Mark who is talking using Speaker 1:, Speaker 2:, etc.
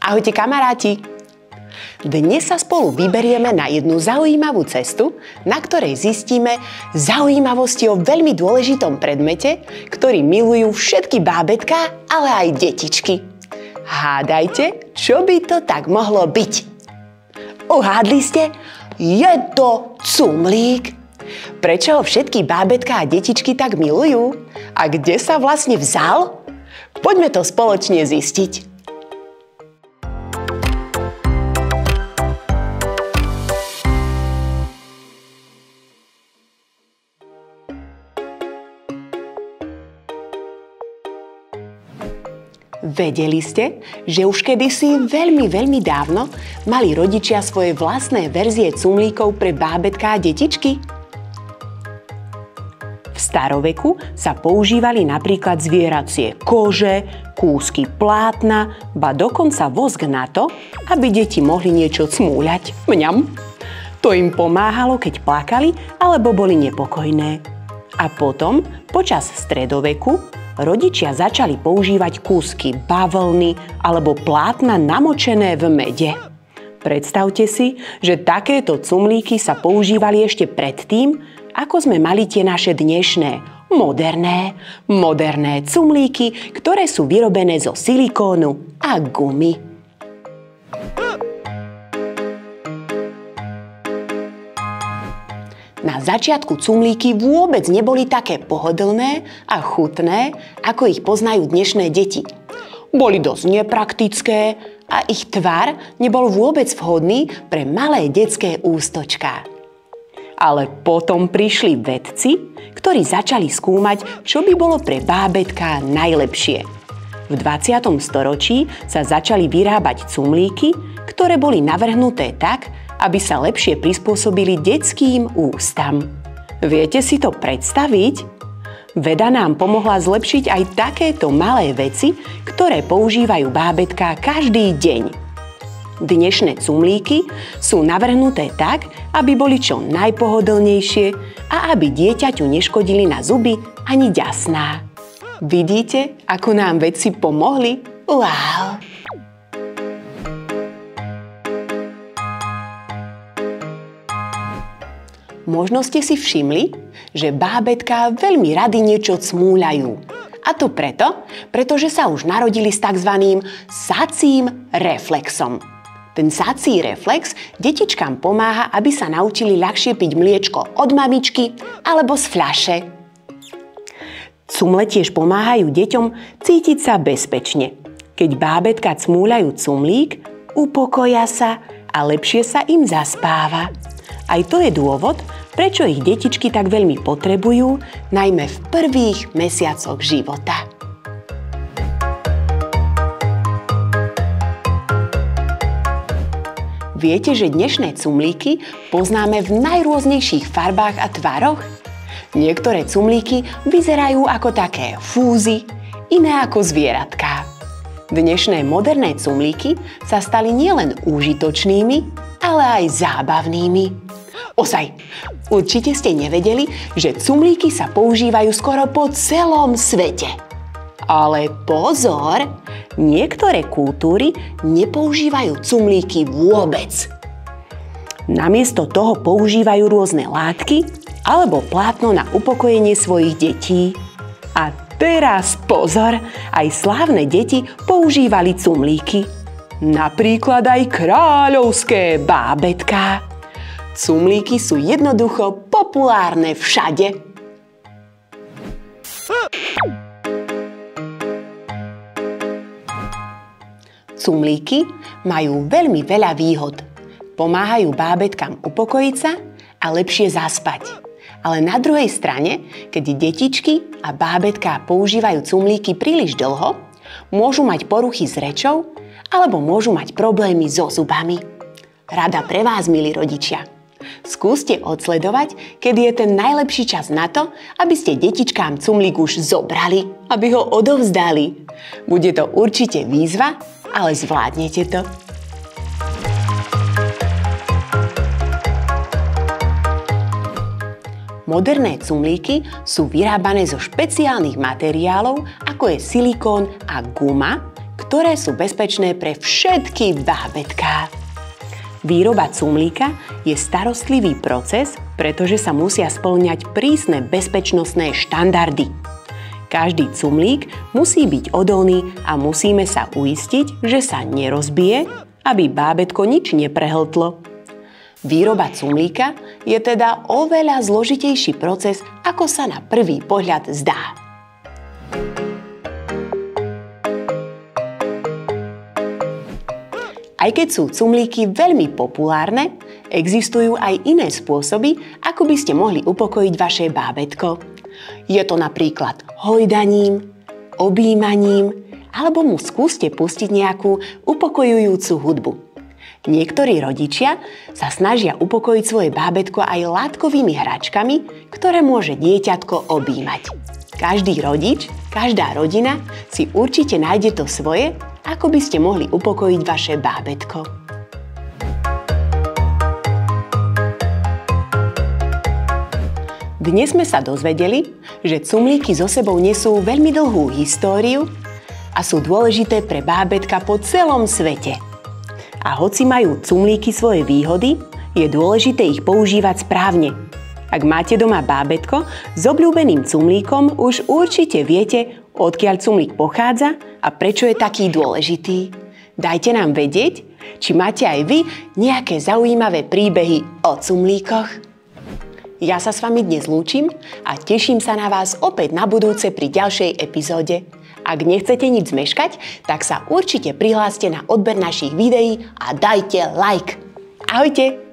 Speaker 1: Ahojte kamaráti! Dnes sa spolu vyberieme na jednu zaujímavú cestu, na ktorej zistíme zaujímavosti o veľmi dôležitom predmete, ktorý milujú všetky bábätká, ale aj detičky. Hádajte, čo by to tak mohlo byť? Uhádli ste? Je to cumlík! Prečo ho všetky bábätká a detičky tak milujú? A kde sa vlastne vzal? Poďme to spoločne zistiť. Vedeli ste, že už kedysi veľmi dávno mali rodičia svoje vlastné verzie cumlíkov pre bábätká a detičky? V staroveku sa používali napríklad zvieracie kože, kúsky plátna, ba dokonca vosk na to, aby deti mohli niečo cmúľať. Mňam! To im pomáhalo, keď plakali alebo boli nepokojné. A potom, počas stredoveku, rodičia začali používať kúsky bavlny alebo plátna namočené v mede. Predstavte si, že takéto cumlíky sa používali ešte predtým, ako sme mali tie naše dnešné moderné cumlíky, ktoré sú vyrobené zo silikónu a gumy. Na začiatku cumlíky vôbec neboli také pohodlné a chutné, ako ich poznajú dnešné deti. Boli dosť nepraktické a ich tvar nebol vôbec vhodný pre malé detské ústočká. Ale potom prišli vedci, ktorí začali skúmať, čo by bolo pre bábätká najlepšie. V 20. storočí sa začali vyrábať cumlíky, ktoré boli navrhnuté tak, aby sa lepšie prispôsobili detským ústam. Viete si to predstaviť? Veda nám pomohla zlepšiť aj takéto malé veci, ktoré používajú bábätká každý deň. Dnešné cumlíky sú navrhnuté tak, aby boli čo najpohodlnejšie a aby dieťaťu neškodili na zuby ani ďasná. Vidíte, ako nám vedci pomohli? Wow! Možno ste si všimli, že bábätká veľmi rady niečo cmúľajú. A to pretože sa už narodili s tzv. Sacím reflexom. Ten sací reflex detičkám pomáha, aby sa naučili ľahšie piť mliečko od mamičky alebo z fľaše. Cumle tiež pomáhajú deťom cítiť sa bezpečne. Keď bábätká cmúľajú cumlík, upokoja sa a lepšie sa im zaspáva. Aj to je dôvod, prečo ich detičky tak veľmi potrebujú, najmä v prvých mesiacoch života. Viete, že dnešné cumlíky poznáme v najrôznejších farbách a tvaroch? Niektoré cumlíky vyzerajú ako také fúzy, iné ako zvieratká. Dnešné moderné cumlíky sa stali nielen užitočnými, ale aj zábavnými. Ozaj, určite ste nevedeli, že cumlíky sa používajú skoro po celom svete. Ale pozor, niektoré kultúry nepoužívajú cumlíky vôbec. Namiesto toho používajú rôzne látky alebo plátno na upokojenie svojich detí. A teraz pozor, aj slávne deti používali cumlíky. Napríklad aj kráľovské bábätká. Cumlíky sú jednoducho populárne všade. Cumlíky majú veľmi veľa výhod. Pomáhajú bábätkám upokojiť sa a lepšie zaspať. Ale na druhej strane, keď detičky a bábätká používajú cumlíky príliš dlho, môžu mať poruchy s rečou alebo môžu mať problémy so zubami. Rada pre vás, milí rodičia. Skúste odsledovať, kedy je ten najlepší čas na to, aby ste detičkám cumlík už zobrali, aby ho odovzdali. Bude to určite výzva, ale zvládnete to. Moderné cumlíky sú vyrábané zo špeciálnych materiálov, ako je silikón a guma, ktoré sú bezpečné pre všetky bábätká. Výroba cumlíka je starostlivý proces, pretože sa musia spĺňať prísne bezpečnostné štandardy. Každý cumlík musí byť odolný a musíme sa uistiť, že sa nerozbije, aby bábätko nič neprehltlo. Výroba cumlíka je teda oveľa zložitejší proces, ako sa na prvý pohľad zdá. Aj keď sú cumlíky veľmi populárne, existujú aj iné spôsoby, ako by ste mohli upokojiť vaše bábätko. Je to napríklad hojdaním, objímaním, alebo mu skúste pustiť nejakú upokojujúcu hudbu. Niektorí rodičia sa snažia upokojiť svoje bábätko aj látkovými hračkami, ktoré môže dieťatko objímať. Každý rodič, každá rodina si určite nájde to svoje, ako by ste mohli upokojiť vaše bábätko. Dnes sme sa dozvedeli, že cumlíky so sebou nesú veľmi dlhú históriu a sú dôležité pre bábätka po celom svete. A hoci majú cumlíky svoje výhody, je dôležité ich používať správne. Ak máte doma bábätko s obľúbeným cumlíkom, už určite viete, odkiaľ cumlík pochádza a prečo je taký dôležitý. Dajte nám vedieť, či máte aj vy nejaké zaujímavé príbehy o cumlíkoch. Ja sa s vami dnes lúčim a teším sa na vás opäť na budúce pri ďalšej epizóde. Ak nechcete nič zmeškať, tak sa určite prihláste na odber našich videí a dajte like. Ahojte!